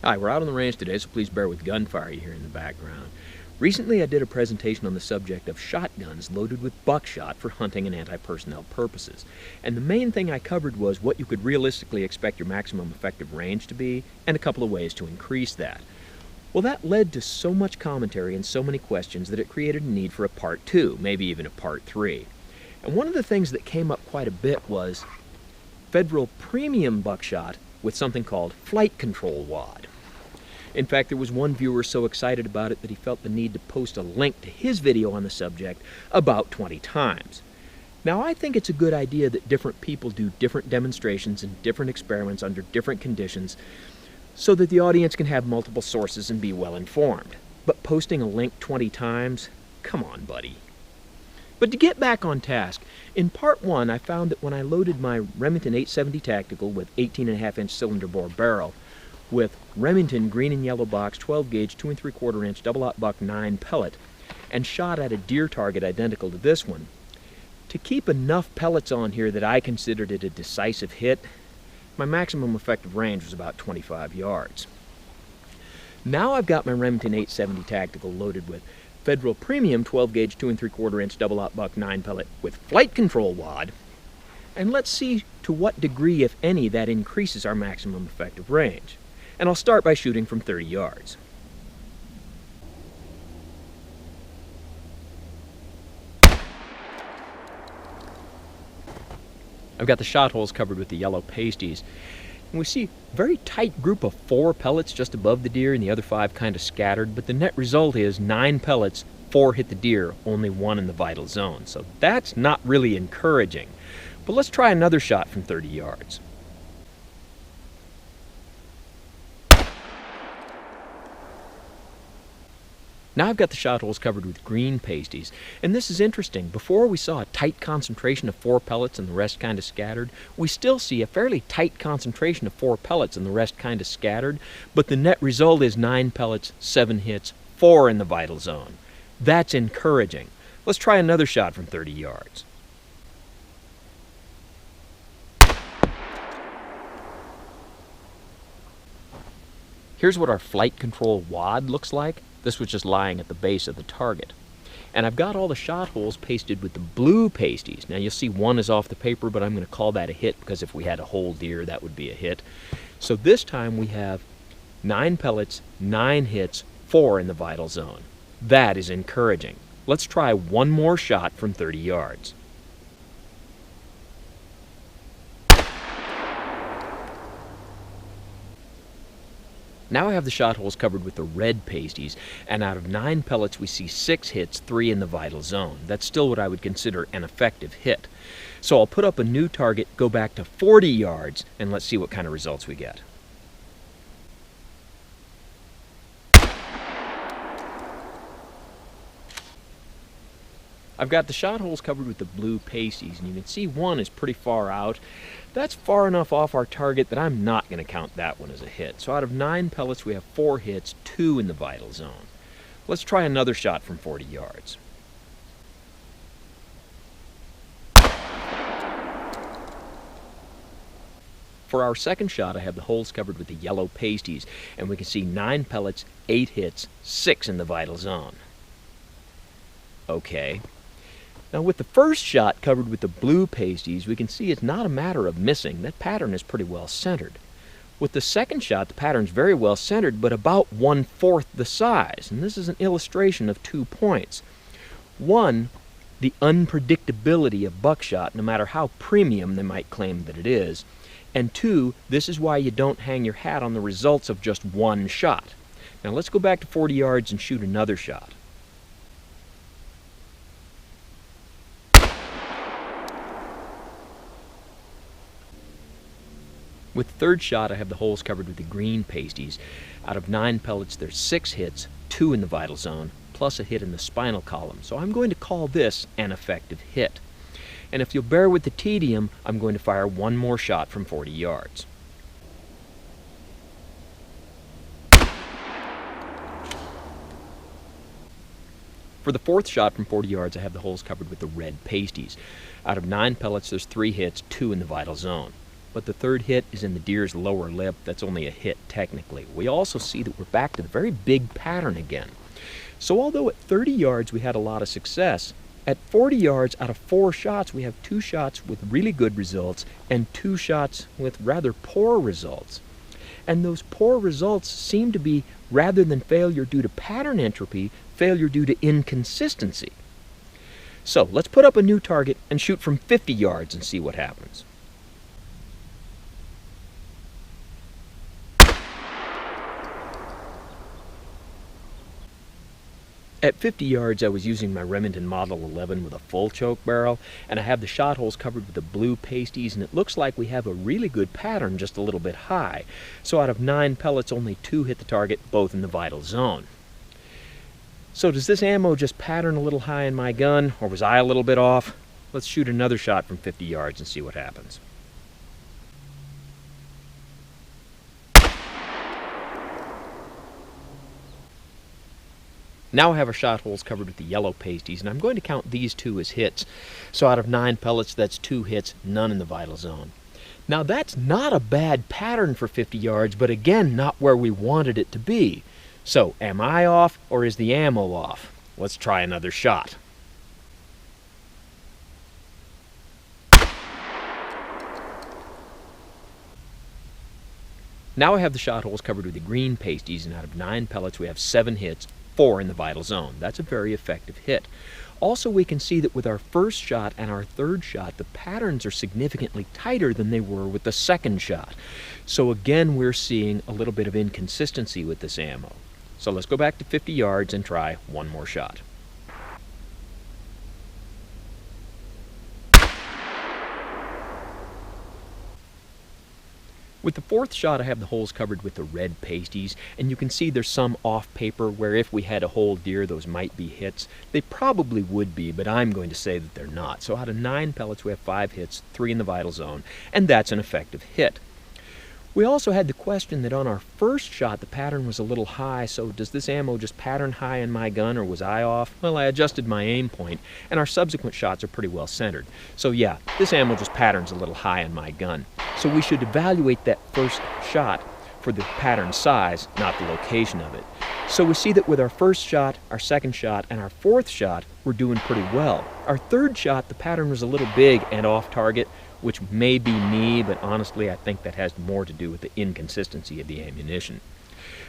Hi, we're out on the range today, so please bear with gunfire you hear in the background. Recently I did a presentation on the subject of shotguns loaded with buckshot for hunting and anti-personnel purposes. And the main thing I covered was what you could realistically expect your maximum effective range to be, and a couple of ways to increase that. Well, that led to so much commentary and so many questions that it created a need for a part 2, maybe even a part 3. And one of the things that came up quite a bit was federal premium buckshot with something called flight control wad. In fact, there was one viewer so excited about it that he felt the need to post a link to his video on the subject about 20 times. Now, I think it's a good idea that different people do different demonstrations and different experiments under different conditions so that the audience can have multiple sources and be well informed. But posting a link 20 times? Come on, buddy. But to get back on task, in part 1 I found that when I loaded my Remington 870 Tactical with 18.5-inch cylinder bore barrel with Remington green and yellow box 12 gauge 2 3/4 inch double-aught buck 9 pellet and shot at a deer target identical to this one, to keep enough pellets on here that I considered it a decisive hit, my maximum effective range was about 25 yards. Now I've got my Remington 870 Tactical loaded with Federal Premium 12 gauge 2 3/4 inch double-aught buck 9 pellet with flight control wad, and let's see to what degree, if any, that increases our maximum effective range. And I'll start by shooting from 30 yards. I've got the shot holes covered with the yellow pasties, and we see a very tight group of 4 pellets just above the deer and the other 5 kind of scattered, but the net result is 9 pellets, 4 hit the deer, only 1 in the vital zone. So that's not really encouraging. But let's try another shot from 30 yards. Now I've got the shot holes covered with green pasties, and this is interesting. Before we saw a tight concentration of 4 pellets and the rest kind of scattered, we still see a fairly tight concentration of 4 pellets and the rest kind of scattered, but the net result is 9 pellets, 7 hits, 4 in the vital zone. That's encouraging. Let's try another shot from 30 yards. Here's what our flight control wad looks like. This was just lying at the base of the target. And I've got all the shot holes pasted with the blue pasties. Now you'll see 1 is off the paper, but I'm going to call that a hit because if we had a whole deer, that would be a hit. So this time we have 9 pellets, 9 hits, 4 in the vital zone. That is encouraging. Let's try one more shot from 30 yards. Now I have the shot holes covered with the red pasties, and out of 9 pellets we see 6 hits, 3 in the vital zone. That's still what I would consider an effective hit. So I'll put up a new target, go back to 40 yards, and let's see what kind of results we get. I've got the shot holes covered with the blue pasties, and you can see 1 is pretty far out. That's far enough off our target that I'm not going to count that one as a hit. So out of 9 pellets we have 4 hits, 2 in the vital zone. Let's try another shot from 40 yards. For our second shot, I have the holes covered with the yellow pasties, and we can see 9 pellets, 8 hits, 6 in the vital zone. Okay. Now with the first shot covered with the blue pasties, we can see it's not a matter of missing. That pattern is pretty well centered. With the second shot, the pattern's very well centered, but about 1/4 the size. And this is an illustration of 2 points. 1, the unpredictability of buckshot, no matter how premium they might claim that it is. And 2, this is why you don't hang your hat on the results of just 1 shot. Now let's go back to 40 yards and shoot another shot. With the third shot, I have the holes covered with the green pasties. Out of 9 pellets, there's 6 hits, 2 in the vital zone, plus a hit in the spinal column. So I'm going to call this an effective hit. And if you'll bear with the tedium, I'm going to fire one more shot from 40 yards. For the fourth shot from 40 yards, I have the holes covered with the red pasties. Out of 9 pellets, there's 3 hits, 2 in the vital zone. but the third hit is in the deer's lower lip. That's only a hit technically. We also see that we're back to the very big pattern again. So although at 30 yards we had a lot of success, at 40 yards out of 4 shots we have 2 shots with really good results and 2 shots with rather poor results. And those poor results seem to be, rather than failure due to pattern entropy, failure due to inconsistency. So let's put up a new target and shoot from 50 yards and see what happens. At 50 yards I was using my Remington Model 11 with a full choke barrel, and I have the shot holes covered with the blue pasties, and it looks like we have a really good pattern just a little bit high. So out of 9 pellets only 2 hit the target, both in the vital zone. So does this ammo just pattern a little high in my gun, or was I a little bit off? Let's shoot another shot from 50 yards and see what happens. Now I have our shot holes covered with the yellow pasties, and I'm going to count these 2 as hits. So out of 9 pellets, that's 2 hits, none in the vital zone. Now that's not a bad pattern for 50 yards, but again, not where we wanted it to be. So am I off, or is the ammo off? Let's try another shot. Now I have the shot holes covered with the green pasties, and out of 9 pellets we have 7 hits, 4 in the vital zone. That's a very effective hit. Also, we can see that with our first shot and our third shot, the patterns are significantly tighter than they were with the second shot. So again, we're seeing a little bit of inconsistency with this ammo. So let's go back to 50 yards and try one more shot. With the fourth shot, I have the holes covered with the red pasties, and you can see there's some off paper where if we had a whole deer, those might be hits. They probably would be, but I'm going to say that they're not. So out of 9 pellets, we have 5 hits, 3 in the vital zone, and that's an effective hit. We also had the question that on our first shot, the pattern was a little high, so does this ammo just pattern high in my gun, or was I off? Well, I adjusted my aim point, and our subsequent shots are pretty well centered. So yeah, this ammo just patterns a little high in my gun. So we should evaluate that first shot for the pattern size, not the location of it. So we see that with our first shot, our second shot, and our fourth shot, we're doing pretty well. Our third shot, the pattern was a little big and off target, which may be me, but honestly I think that has more to do with the inconsistency of the ammunition.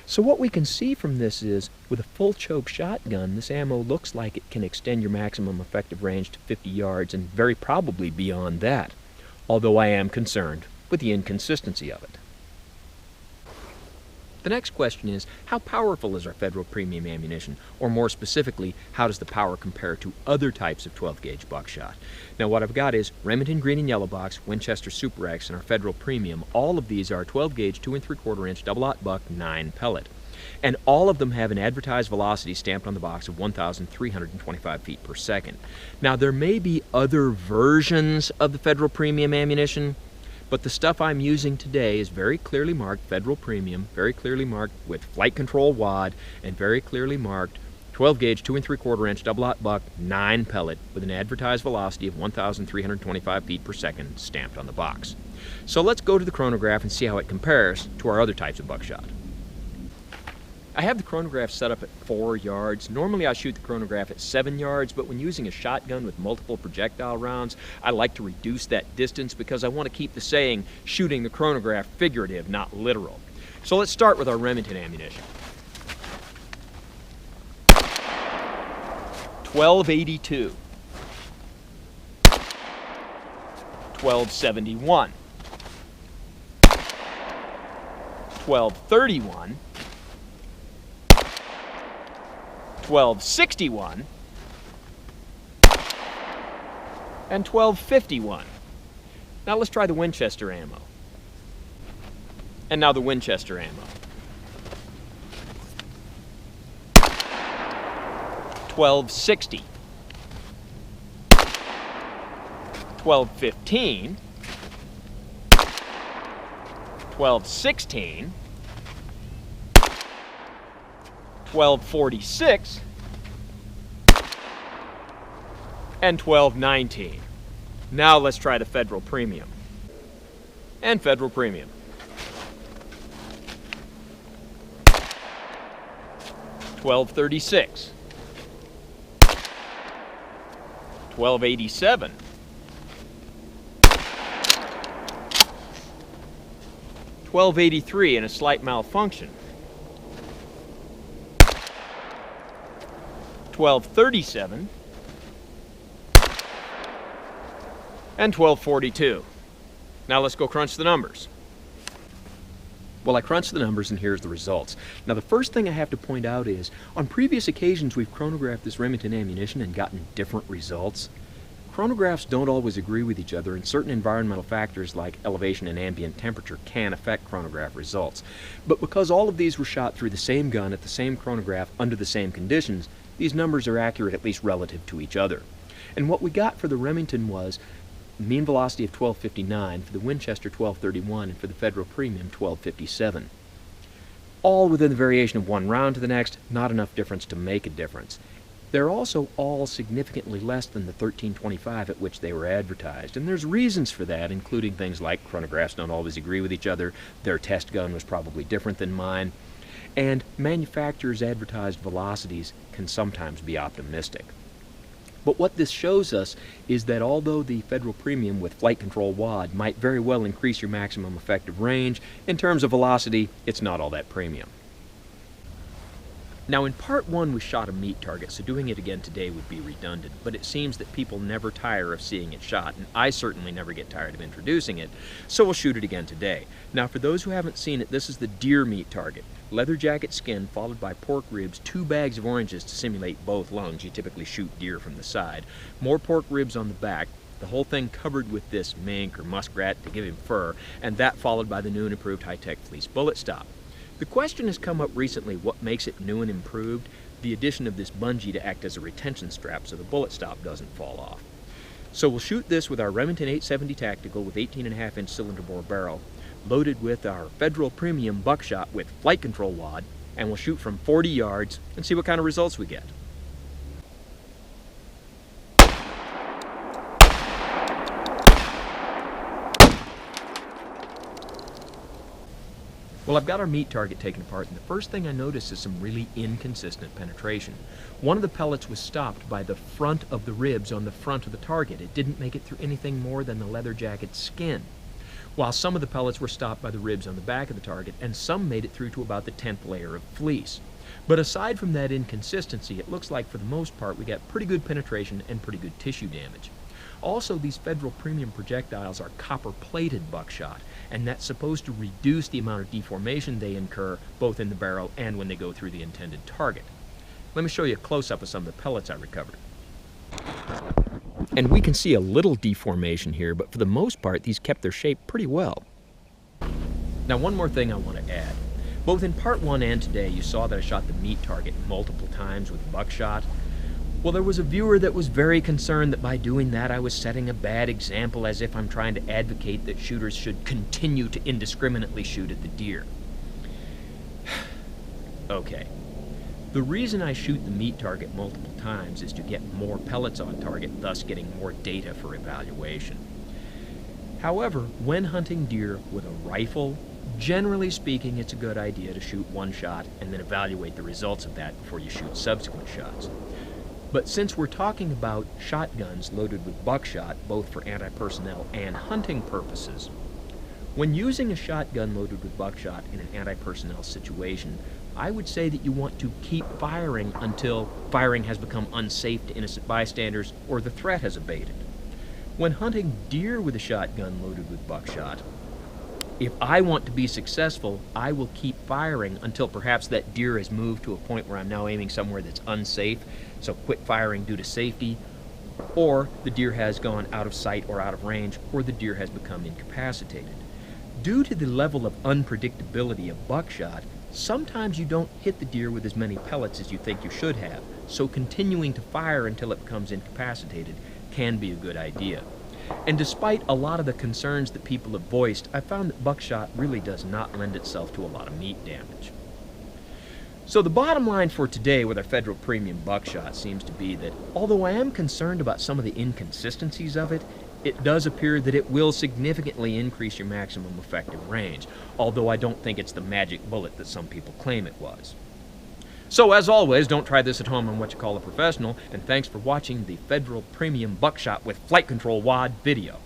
So what we can see from this is, with a full choke shotgun, this ammo looks like it can extend your maximum effective range to 50 yards and very probably beyond that, although I am concerned with the inconsistency of it. The next question is, how powerful is our Federal Premium ammunition? Or more specifically, how does the power compare to other types of 12-gauge buckshot? Now what I've got is Remington Green and Yellow Box, Winchester Super X, and our Federal Premium. All of these are 12-gauge 2 3/4 inch double-aught buck 9 pellet. And all of them have an advertised velocity stamped on the box of 1,325 feet per second. Now there may be other versions of the Federal Premium ammunition, but the stuff I'm using today is very clearly marked Federal Premium, very clearly marked with flight control wad, and very clearly marked 12-gauge 2 3/4 inch double-aught buck 9 pellet with an advertised velocity of 1,325 feet per second stamped on the box. So let's go to the chronograph and see how it compares to our other types of buckshot. I have the chronograph set up at 4 yards. Normally I shoot the chronograph at 7 yards, but when using a shotgun with multiple projectile rounds, I like to reduce that distance because I want to keep the saying, shooting the chronograph figurative, not literal. So let's start with our Remington ammunition. 1282, 1271, 1231, 1261, and 1251. Now let's try the Winchester ammo. And now the Winchester ammo. 1260, 1215, 1216, 1246, and 1219. Now let's try the Federal Premium. and federal premium. $12.36, $12.87, $12.83 and a slight malfunction, $12.37, and $12.42. Now let's go crunch the numbers. Well, I crunched the numbers and here's the results. Now the first thing I have to point out is, on previous occasions we've chronographed this Remington ammunition and gotten different results. Chronographs don't always agree with each other, and certain environmental factors like elevation and ambient temperature can affect chronograph results. But because all of these were shot through the same gun at the same chronograph under the same conditions, these numbers are accurate, at least relative to each other. And what we got for the Remington was mean velocity of 1259, for the Winchester 1231, and for the Federal Premium 1257. All within the variation of one round to the next, not enough difference to make a difference. They're also all significantly less than the 1325 at which they were advertised, and there's reasons for that, including things like chronographs don't always agree with each other, their test gun was probably different than mine, and manufacturers' advertised velocities can sometimes be optimistic. But what this shows us is that although the Federal Premium with flight control wad might very well increase your maximum effective range, in terms of velocity, it's not all that premium. Now in part one we shot a meat target, so doing it again today would be redundant, but it seems that people never tire of seeing it shot, and I certainly never get tired of introducing it, so we'll shoot it again today. Now for those who haven't seen it, this is the deer meat target. Leather jacket skin followed by pork ribs, 2 bags of oranges to simulate both lungs. You typically shoot deer from the side. More pork ribs on the back, the whole thing covered with this mink or muskrat to give him fur, and that followed by the new and improved high-tech fleece bullet stop. The question has come up recently, what makes it new and improved? The addition of this bungee to act as a retention strap so the bullet stop doesn't fall off. So we'll shoot this with our Remington 870 Tactical with 18.5-inch cylinder bore barrel, loaded with our Federal Premium Buckshot with flight control wad, and we'll shoot from 40 yards and see what kind of results we get. Well, I've got our meat target taken apart, and the first thing I noticed is some really inconsistent penetration. One of the pellets was stopped by the front of the ribs on the front of the target. It didn't make it through anything more than the leather jacket skin, while some of the pellets were stopped by the ribs on the back of the target, and some made it through to about the 10th layer of fleece. But aside from that inconsistency, it looks like for the most part we got pretty good penetration and pretty good tissue damage. Also, these Federal Premium projectiles are copper-plated buckshot, and that's supposed to reduce the amount of deformation they incur both in the barrel and when they go through the intended target. Let me show you a close-up of some of the pellets I recovered. And we can see a little deformation here, but for the most part these kept their shape pretty well. Now one more thing I want to add. Both in part one and today you saw that I shot the meat target multiple times with buckshot. Well, there was a viewer that was very concerned that by doing that I was setting a bad example, as if I'm trying to advocate that shooters should continue to indiscriminately shoot at the deer. Okay. The reason I shoot the meat target multiple times is to get more pellets on target, thus getting more data for evaluation. However, when hunting deer with a rifle, generally speaking, it's a good idea to shoot one shot and then evaluate the results of that before you shoot subsequent shots. But since we're talking about shotguns loaded with buckshot, both for anti-personnel and hunting purposes, when using a shotgun loaded with buckshot in an anti-personnel situation, I would say that you want to keep firing until firing has become unsafe to innocent bystanders or the threat has abated. When hunting deer with a shotgun loaded with buckshot, if I want to be successful, I will keep firing until perhaps that deer has moved to a point where I'm now aiming somewhere that's unsafe, so quit firing due to safety, or the deer has gone out of sight or out of range, or the deer has become incapacitated. Due to the level of unpredictability of buckshot, sometimes you don't hit the deer with as many pellets as you think you should have, so continuing to fire until it becomes incapacitated can be a good idea. And despite a lot of the concerns that people have voiced, I found that buckshot really does not lend itself to a lot of meat damage. So the bottom line for today with our federal premium buckshot seems to be that although I am concerned about some of the inconsistencies of it, it does appear that it will significantly increase your maximum effective range, although I don't think it's the magic bullet that some people claim it was. So as always, don't try this at home on what you call a professional, and thanks for watching the federal premium buckshot with flight control wad video.